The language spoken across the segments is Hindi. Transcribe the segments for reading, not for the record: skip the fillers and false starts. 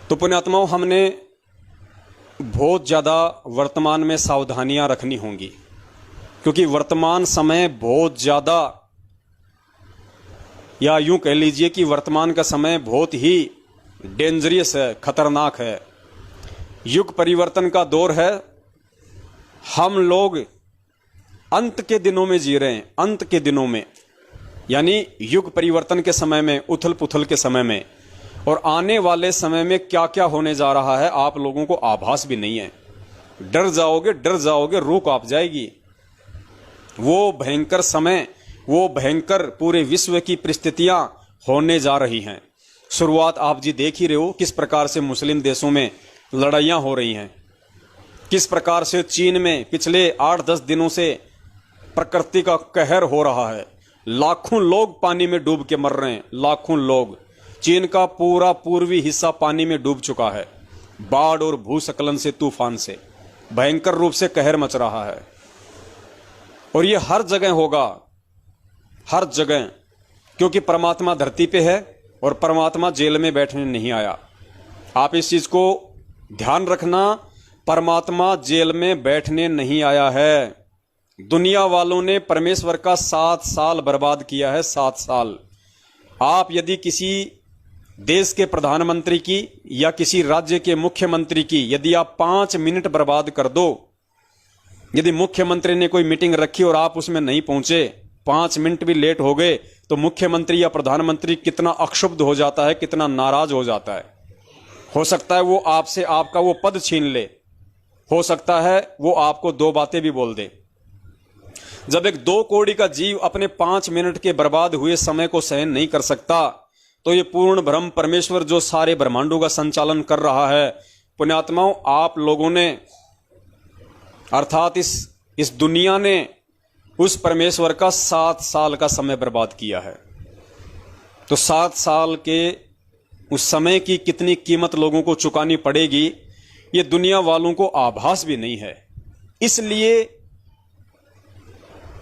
तो पुण्यात्माओं, हमने बहुत ज़्यादा वर्तमान में सावधानियां रखनी होंगी, क्योंकि वर्तमान समय बहुत ज़्यादा, या यूं कह लीजिए कि वर्तमान का समय बहुत ही डेंजरियस है, खतरनाक है। युग परिवर्तन का दौर है। हम लोग अंत के दिनों में जी रहे हैं, अंत के दिनों में, यानी युग परिवर्तन के समय में, उथल पुथल के समय में। और आने वाले समय में क्या क्या होने जा रहा है आप लोगों को आभास भी नहीं है। डर जाओगे, रूह कांप जाएगी। वो भयंकर समय, वो भयंकर पूरे विश्व की परिस्थितियां होने जा रही हैं। शुरुआत आप जी देख ही रहे हो, किस प्रकार से मुस्लिम देशों में लड़ाइयां हो रही हैं, किस प्रकार से चीन में पिछले 8-10 दिनों से प्रकृति का कहर हो रहा है। लाखों लोग पानी में डूब के मर रहे हैं, लाखों लोग। चीन का पूरा पूर्वी हिस्सा पानी में डूब चुका है। बाढ़ और भूस्खलन से, तूफान से भयंकर रूप से कहर मच रहा है। और ये हर जगह होगा, हर जगह, क्योंकि परमात्मा धरती पे है और परमात्मा जेल में बैठने नहीं आया। आप इस चीज को ध्यान रखना, परमात्मा जेल में बैठने नहीं आया है। दुनिया वालों ने परमेश्वर का 7 साल बर्बाद किया है, 7 साल। आप यदि किसी देश के प्रधानमंत्री की या किसी राज्य के मुख्यमंत्री की यदि आप 5 मिनट बर्बाद कर दो, यदि मुख्यमंत्री ने कोई मीटिंग रखी और आप उसमें नहीं पहुंचे, 5 मिनट भी लेट हो गए, तो मुख्यमंत्री या प्रधानमंत्री कितना अक्षुब्ध हो जाता है, कितना नाराज हो जाता है। हो सकता है वो आपसे आपका वो पद छीन ले, हो सकता है वो आपको 2 बातें भी बोल दे। जब एक 2 कौड़ी का जीव अपने 5 मिनट के बर्बाद हुए समय को सहन नहीं कर सकता, तो ये पूर्ण ब्रह्म परमेश्वर जो सारे ब्रह्मांडों का संचालन कर रहा है, पुण्यात्माओं, आप लोगों ने, अर्थात इस दुनिया ने उस परमेश्वर का 7 साल का समय बर्बाद किया है। तो 7 साल के उस समय की कितनी कीमत लोगों को चुकानी पड़ेगी, ये दुनिया वालों को आभास भी नहीं है। इसलिए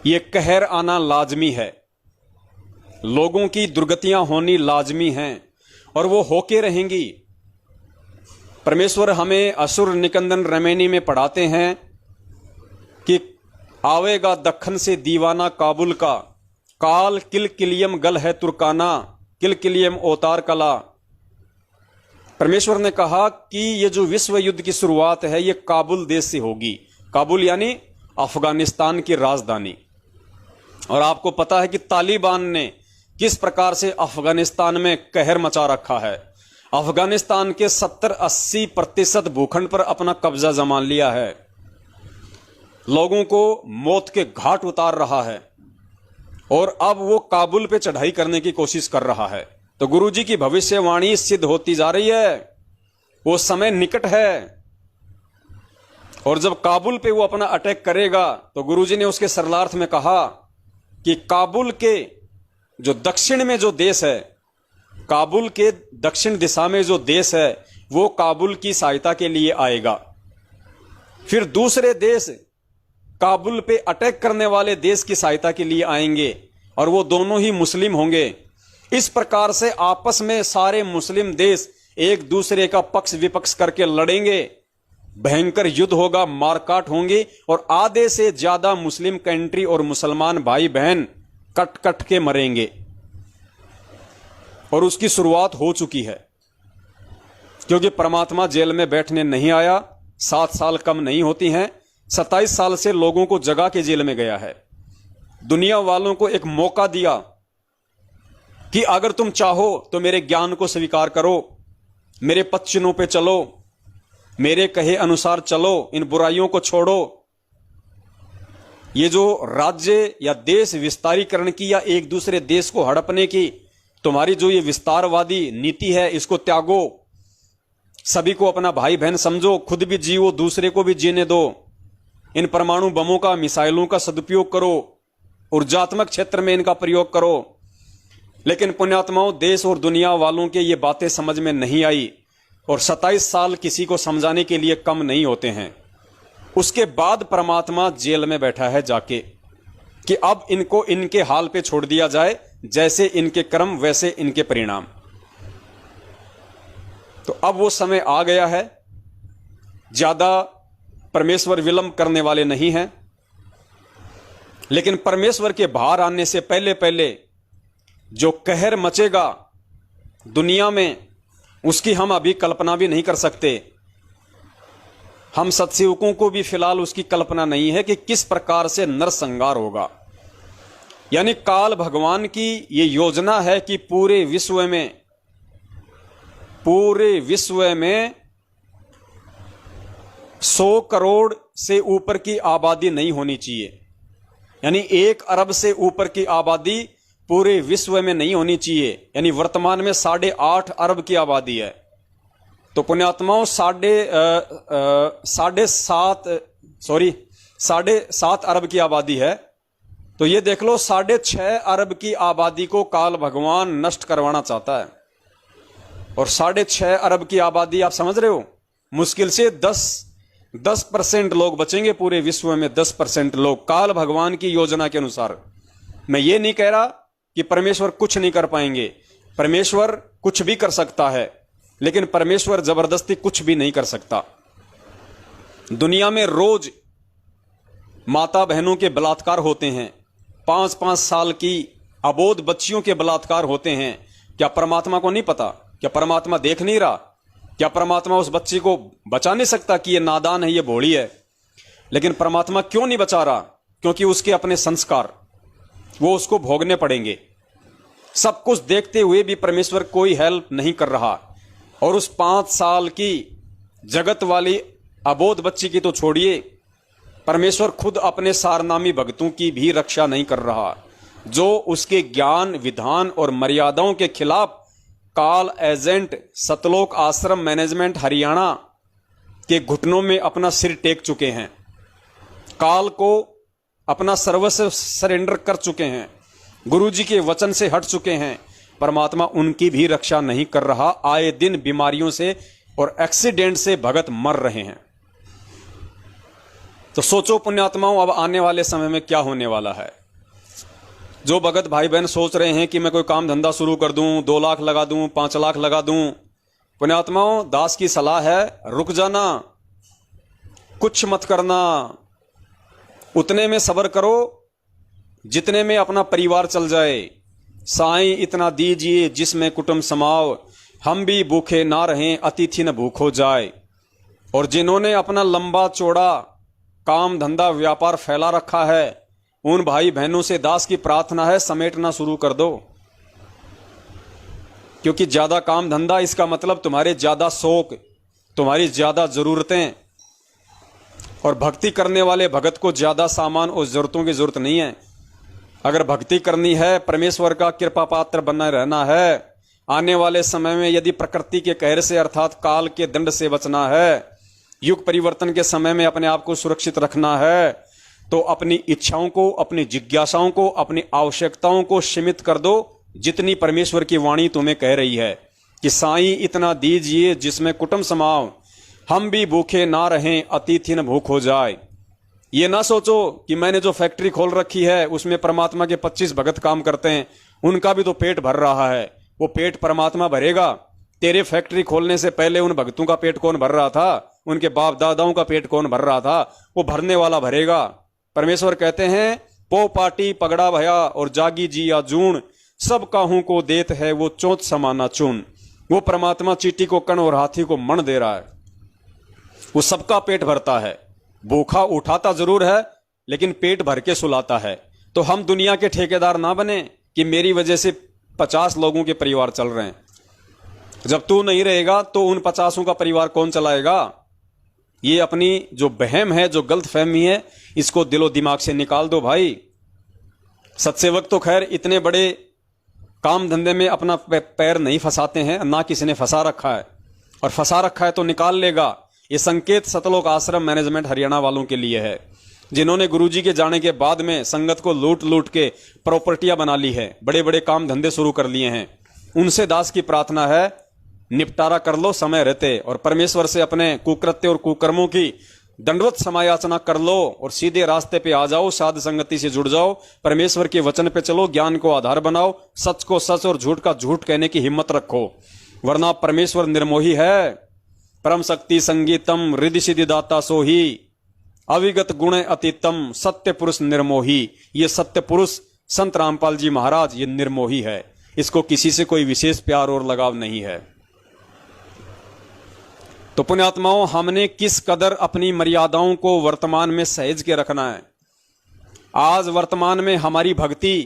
ये कहर आना लाजमी है, लोगों की दुर्गतियां होनी लाजमी हैं, और वो होके रहेंगी। परमेश्वर हमें असुर निकंदन रमैनी में पढ़ाते हैं कि आवेगा दक्खन से दीवाना काबुल का, काल किलकिलियम गल है तुर्काना, किलकिलियम ओतार कला। परमेश्वर ने कहा कि ये जो विश्व युद्ध की शुरुआत है, ये काबुल देश से होगी। काबुल यानी अफगानिस्तान की राजधानी। और आपको पता है कि तालिबान ने किस प्रकार से अफगानिस्तान में कहर मचा रखा है। अफगानिस्तान के 70-80% भूखंड पर अपना कब्जा जमा लिया है, लोगों को मौत के घाट उतार रहा है, और अब वो काबुल पे चढ़ाई करने की कोशिश कर रहा है। तो गुरुजी की भविष्यवाणी सिद्ध होती जा रही है, वो समय निकट है। और जब काबुल पे वो अपना अटैक करेगा, तो गुरुजी ने उसके सरलार्थ में कहा कि काबुल के जो दक्षिण में जो देश है, काबुल के दक्षिण दिशा में जो देश है, वो काबुल की सहायता के लिए आएगा। फिर दूसरे देश काबुल पे अटैक करने वाले देश की सहायता के लिए आएंगे, और वो दोनों ही मुस्लिम होंगे। इस प्रकार से आपस में सारे मुस्लिम देश एक दूसरे का पक्ष विपक्ष करके लड़ेंगे, भयंकर युद्ध होगा, मारकाट होंगी, और आधे से ज्यादा मुस्लिम कंट्री और मुसलमान भाई बहन कट कट के मरेंगे। और उसकी शुरुआत हो चुकी है, क्योंकि परमात्मा जेल में बैठने नहीं आया। 7 साल कम नहीं होती हैं। 27 साल से लोगों को जगा के जेल में गया है। दुनिया वालों को एक मौका दिया कि अगर तुम चाहो तो मेरे ज्ञान को स्वीकार करो, मेरे पद चिन्हों पे चलो, मेरे कहे अनुसार चलो, इन बुराइयों को छोड़ो। ये जो राज्य या देश विस्तारीकरण की या एक दूसरे देश को हड़पने की तुम्हारी जो ये विस्तारवादी नीति है, इसको त्यागो। सभी को अपना भाई बहन समझो, खुद भी जियो, दूसरे को भी जीने दो। इन परमाणु बमों का, मिसाइलों का सदुपयोग करो, ऊर्जात्मक क्षेत्र में इनका प्रयोग करो। लेकिन पुण्यात्माओं, देश और दुनिया वालों के ये बातें समझ में नहीं आई, और 27 साल किसी को समझाने के लिए कम नहीं होते हैं। उसके बाद परमात्मा जेल में बैठा है जाके, कि अब इनको इनके हाल पे छोड़ दिया जाए, जैसे इनके कर्म वैसे इनके परिणाम। तो अब वो समय आ गया है, ज्यादा परमेश्वर विलंब करने वाले नहीं हैं, लेकिन परमेश्वर के बाहर आने से पहले पहले जो कहर मचेगा दुनिया में, उसकी हम अभी कल्पना भी नहीं कर सकते। हम सत्सेवकों को भी फिलहाल उसकी कल्पना नहीं है कि किस प्रकार से नरसंहार होगा। यानी काल भगवान की ये योजना है कि पूरे विश्व में 100 करोड़ से ऊपर की आबादी नहीं होनी चाहिए। यानी 1 अरब से ऊपर की आबादी पूरे विश्व में नहीं होनी चाहिए। यानी वर्तमान में 8.5 अरब की आबादी है, तो पुण्यात्माओं 7.5 अरब की आबादी है। तो ये देख लो 6.5 अरब की आबादी को काल भगवान नष्ट करवाना चाहता है। और 6.5 अरब की आबादी आप समझ रहे हो, मुश्किल से 10% लोग बचेंगे पूरे विश्व में। 10% लोग काल भगवान की योजना के अनुसार। मैं ये नहीं कह रहा कि परमेश्वर कुछ नहीं कर पाएंगे, परमेश्वर कुछ भी कर सकता है, लेकिन परमेश्वर जबरदस्ती कुछ भी नहीं कर सकता। दुनिया में रोज माता बहनों के बलात्कार होते हैं, 5-5 साल की अबोध बच्चियों के बलात्कार होते हैं। क्या परमात्मा को नहीं पता? क्या परमात्मा देख नहीं रहा? क्या परमात्मा उस बच्ची को बचा नहीं सकता कि ये नादान है, ये भोली है? लेकिन परमात्मा क्यों नहीं बचा रहा? क्योंकि उसके अपने संस्कार वो उसको भोगने पड़ेंगे। सब कुछ देखते हुए भी परमेश्वर कोई हेल्प नहीं कर रहा। और उस 5 साल की जगत वाली अबोध बच्ची की तो छोड़िए, परमेश्वर खुद अपने सारनामी भक्तों की भी रक्षा नहीं कर रहा, जो उसके ज्ञान, विधान और मर्यादाओं के खिलाफ काल एजेंट सतलोक आश्रम मैनेजमेंट हरियाणा के घुटनों में अपना सिर टेक चुके हैं, काल को अपना सर्वस्व सरेंडर कर चुके हैं, गुरुजी के वचन से हट चुके हैं। परमात्मा उनकी भी रक्षा नहीं कर रहा। आए दिन बीमारियों से और एक्सीडेंट से भगत मर रहे हैं। तो सोचो पुण्यात्माओं, अब आने वाले समय में क्या होने वाला है। जो भगत भाई बहन सोच रहे हैं कि मैं कोई काम धंधा शुरू कर दूं, 2 लाख लगा दूं, 5 लाख लगा दूं, पुण्यात्माओं दास की सलाह है, रुक जाना, कुछ मत करना। उतने में सब्र करो जितने में अपना परिवार चल जाए। साईं इतना दीजिए जिसमें कुटुंब समाओ, हम भी भूखे ना रहें, अतिथि न भूखो जाए। और जिन्होंने अपना लंबा चौड़ा काम धंधा व्यापार फैला रखा है, उन भाई बहनों से दास की प्रार्थना है, समेटना शुरू कर दो। क्योंकि ज्यादा काम धंधा, इसका मतलब तुम्हारे ज्यादा शौक, तुम्हारी ज्यादा जरूरतें। और भक्ति करने वाले भगत को ज्यादा सामान और जरूरतों की जरूरत नहीं है। अगर भक्ति करनी है, परमेश्वर का कृपा पात्र बना रहना है, आने वाले समय में यदि प्रकृति के कहर से अर्थात काल के दंड से बचना है, युग परिवर्तन के समय में अपने आप को सुरक्षित रखना है, तो अपनी इच्छाओं को, अपनी जिज्ञासाओं को, अपनी आवश्यकताओं को सीमित कर दो। जितनी परमेश्वर की वाणी तुम्हें कह रही है कि साईं इतना दीजिए जिसमें कुटुंब समाओ, हम भी भूखे ना रहें, अतिथि न भूख हो जाए। ये ना सोचो कि मैंने जो फैक्ट्री खोल रखी है उसमें परमात्मा के 25 भगत काम करते हैं, उनका भी तो पेट भर रहा है, वो पेट परमात्मा भरेगा। तेरे फैक्ट्री खोलने से पहले उन भक्तों का पेट कौन भर रहा था? उनके बाप दादाओं का पेट कौन भर रहा था? वो भरने वाला भरेगा। परमेश्वर कहते हैं, पो पाटी पगड़ा भया और जागी जी या जून, सब काहू को देत है वो चौथ समाना चून। वो परमात्मा चीटी को कण और हाथी को मण दे रहा है। वो सबका पेट भरता है, भूखा उठाता जरूर है लेकिन पेट भर के सुलाता है। तो हम दुनिया के ठेकेदार ना बने कि मेरी वजह से 50 लोगों के परिवार चल रहे हैं। जब तू नहीं रहेगा तो उन 50 का परिवार कौन चलाएगा? ये अपनी जो बहम है, जो गलत फहमी है, इसको दिलो दिमाग से निकाल दो भाई। सत्सेवक तो खैर इतने बड़े काम धंधे में अपना पैर नहीं फंसाते हैं, ना किसी ने फंसा रखा है, और फंसा रखा है तो निकाल लेगा। ये संकेत सतलोक आश्रम मैनेजमेंट हरियाणा वालों के लिए है, जिन्होंने गुरुजी के जाने के बाद में संगत को लूट लूट के प्रॉपर्टियां बना ली है, बड़े बड़े काम धंधे शुरू कर लिए हैं। उनसे दास की प्रार्थना है, निपटारा कर लो समय रहते, और परमेश्वर से अपने कुकृत्य और कुकर्मों की दंडवत समायाचना कर लो और सीधे रास्ते पे आ जाओ, साध संगति से जुड़ जाओ, परमेश्वर के वचन पे चलो, ज्ञान को आधार बनाओ, सच को सच और झूठ का झूठ कहने की हिम्मत रखो। वरना परमेश्वर निर्मोही है। परम शक्ति संगीतम रिद्धि सिद्धि दाता सोही, अविगत गुण अतीतम सत्य पुरुष निर्मोही। ये सत्य पुरुष संत रामपाल जी महाराज ये निर्मोही है, इसको किसी से कोई विशेष प्यार और लगाव नहीं है। तो पुण्यात्माओं, हमने किस कदर अपनी मर्यादाओं को वर्तमान में सहेज के रखना है। आज वर्तमान में हमारी भक्ति,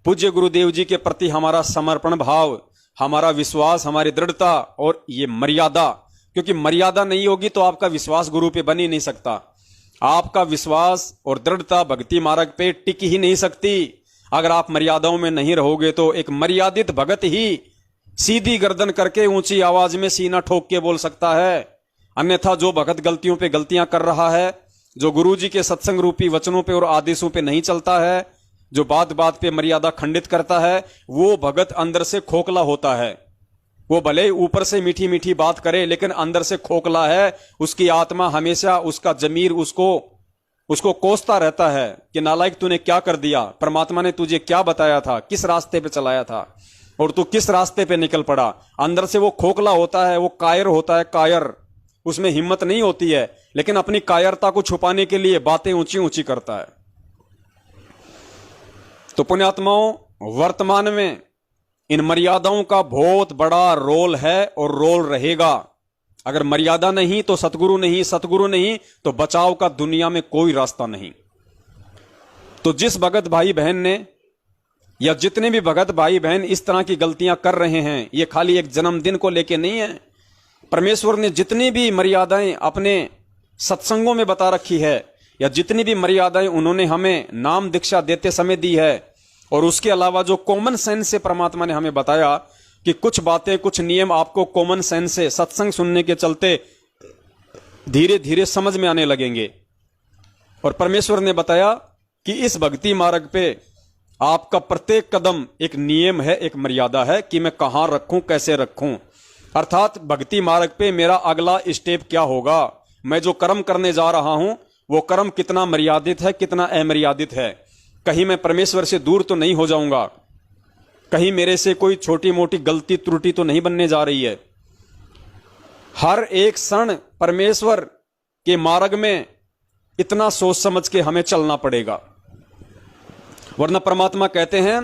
पूज्य गुरुदेव जी के प्रति हमारा समर्पण भाव, हमारा विश्वास, हमारी दृढ़ता और ये मर्यादा, क्योंकि मर्यादा नहीं होगी तो आपका विश्वास गुरु पे बन ही नहीं सकता। आपका विश्वास और दृढ़ता भक्ति मार्ग पे टिक ही नहीं सकती। अगर आप मर्यादाओं में नहीं रहोगे तो एक मर्यादित भगत ही सीधी गर्दन करके ऊंची आवाज में सीना ठोक के बोल सकता है। अन्यथा जो भगत गलतियों पे गलतियां कर रहा है, जो गुरु जी के सत्संग रूपी वचनों पे और आदेशों पे नहीं चलता है, जो बात बात पे मर्यादा खंडित करता है, वो भगत अंदर से खोखला होता है। वो भले ही ऊपर से मीठी मीठी बात करे लेकिन अंदर से खोखला है। उसकी आत्मा हमेशा, उसका जमीर उसको कोसता रहता है कि नालायक तूने क्या कर दिया, परमात्मा ने तुझे क्या बताया था, किस रास्ते पे चलाया था और तू किस रास्ते पे निकल पड़ा। अंदर से वो खोखला होता है, वो कायर होता है, कायर। उसमें हिम्मत नहीं होती है, लेकिन अपनी कायरता को छुपाने के लिए बातें ऊंची ऊंची करता है। तो पुण्यात्माओं, वर्तमान में इन मर्यादाओं का बहुत बड़ा रोल है और रोल रहेगा। अगर मर्यादा नहीं तो सतगुरु नहीं, सतगुरु नहीं तो बचाव का दुनिया में कोई रास्ता नहीं। तो जिस भगत भाई बहन ने, या जितने भी भगत भाई बहन इस तरह की गलतियां कर रहे हैं, ये खाली एक जन्मदिन को लेके नहीं है। परमेश्वर ने जितनी भी मर्यादाएं अपने सत्संगों में बता रखी है, या जितनी भी मर्यादाएं उन्होंने हमें नाम दीक्षा देते समय दी है, और उसके अलावा जो कॉमन सेंस से परमात्मा ने हमें बताया कि कुछ बातें, कुछ नियम आपको कॉमन सेंस से सत्संग सुनने के चलते धीरे धीरे समझ में आने लगेंगे। और परमेश्वर ने बताया कि इस भक्ति मार्ग पे आपका प्रत्येक कदम एक नियम है, एक मर्यादा है कि मैं कहां रखूं, कैसे रखूं। अर्थात भक्ति मार्ग पे मेरा अगला स्टेप क्या होगा, मैं जो कर्म करने जा रहा हूं वो कर्म कितना मर्यादित है, कितना अमर्यादित है। कहीं मैं परमेश्वर से दूर तो नहीं हो जाऊंगा, कहीं मेरे से कोई छोटी मोटी गलती त्रुटि तो नहीं बनने जा रही है। हर एक क्षण परमेश्वर के मार्ग में इतना सोच समझ के हमें चलना पड़ेगा, वरना परमात्मा कहते हैं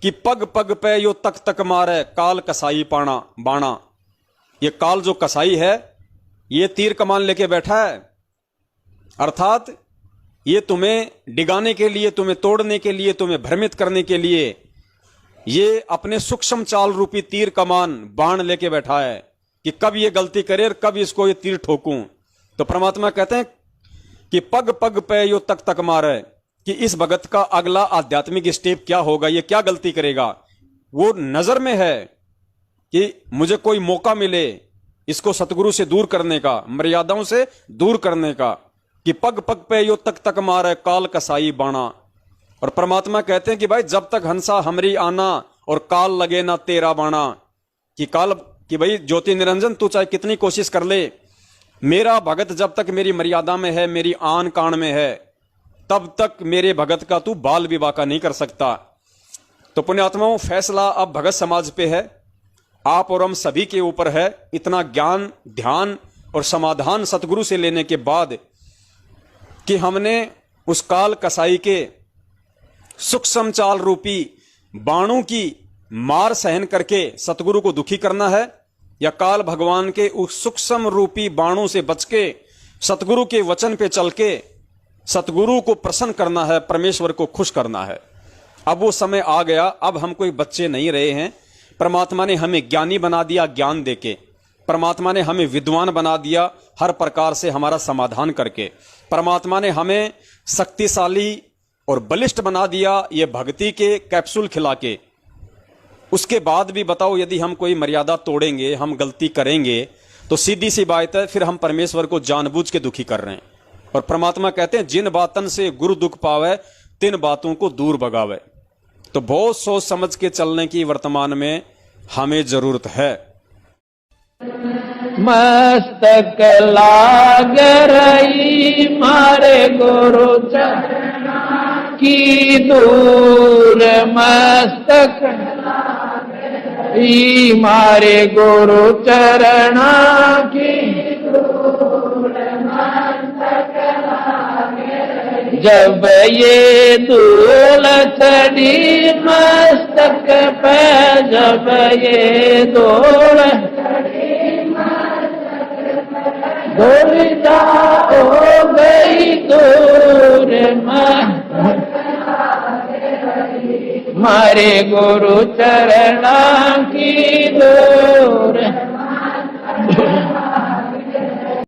कि पग पग पे यो तक तक मारे काल कसाई पाना बाणा। ये काल जो कसाई है ये तीर कमान लेके बैठा है, अर्थात ये तुम्हें डिगाने के लिए, तुम्हें तोड़ने के लिए, तुम्हें भ्रमित करने के लिए ये अपने सूक्ष्म चाल रूपी तीर कमान बाण लेके बैठा है कि कब ये गलती करे और कब इसको ये तीर ठोकूं। तो परमात्मा कहते हैं कि पग पग पे यो तक तक मारे, कि इस भगत का अगला आध्यात्मिक स्टेप क्या होगा, ये क्या गलती करेगा। वो नजर में है कि मुझे कोई मौका मिले इसको सतगुरु से दूर करने का, मर्यादाओं से दूर करने का, कि पग पग पे यो तक तक मारे काल कसाई बाणा। और परमात्मा कहते हैं कि भाई जब तक हंसा हमरी आना और काल लगे ना तेरा बाणा, कि भाई ज्योति निरंजन तू चाहे कितनी कोशिश कर ले, मेरा भगत जब तक मेरी मर्यादा में है, मेरी आन कान में है, तब तक मेरे भगत का तू बाल विवाह का नहीं कर सकता। तो पुण्यात्माओं, फैसला अब भगत समाज पे है, आप और हम सभी के ऊपर है। इतना ज्ञान, ध्यान और समाधान सतगुरु से लेने के बाद कि हमने उस काल कसाई के सूक्ष्म चाल रूपी बाणों की मार सहन करके सतगुरु को दुखी करना है, या काल भगवान के उस सूक्ष्म रूपी बाणों से बच के सतगुरु के वचन पे चल के सतगुरु को प्रसन्न करना है, परमेश्वर को खुश करना है। अब वो समय आ गया, अब हम कोई बच्चे नहीं रहे हैं। परमात्मा ने हमें ज्ञानी बना दिया ज्ञान देके, परमात्मा ने हमें विद्वान बना दिया हर प्रकार से हमारा समाधान करके, परमात्मा ने हमें शक्तिशाली और बलिष्ठ बना दिया ये भक्ति के कैप्सूल खिला के। उसके बाद भी बताओ, यदि हम कोई मर्यादा तोड़ेंगे, हम गलती करेंगे, तो सीधी सी बात है फिर हम परमेश्वर को जानबूझ के दुखी कर रहे हैं। और परमात्मा कहते हैं जिन बातन से गुरु दुख पावे तिन बातों को दूर भगावे। तो बहुत सोच समझ के चलने की वर्तमान में हमें जरूरत है। मस्तक लाग रही मारे गुरु चरणा की दूर, मस्तक मारे गुरु चरणा की जब ये धूल चढ़ी मस्तक पे, जब ये धूल धूलिता हो गई दूर मारे गुरु चरणा की दूर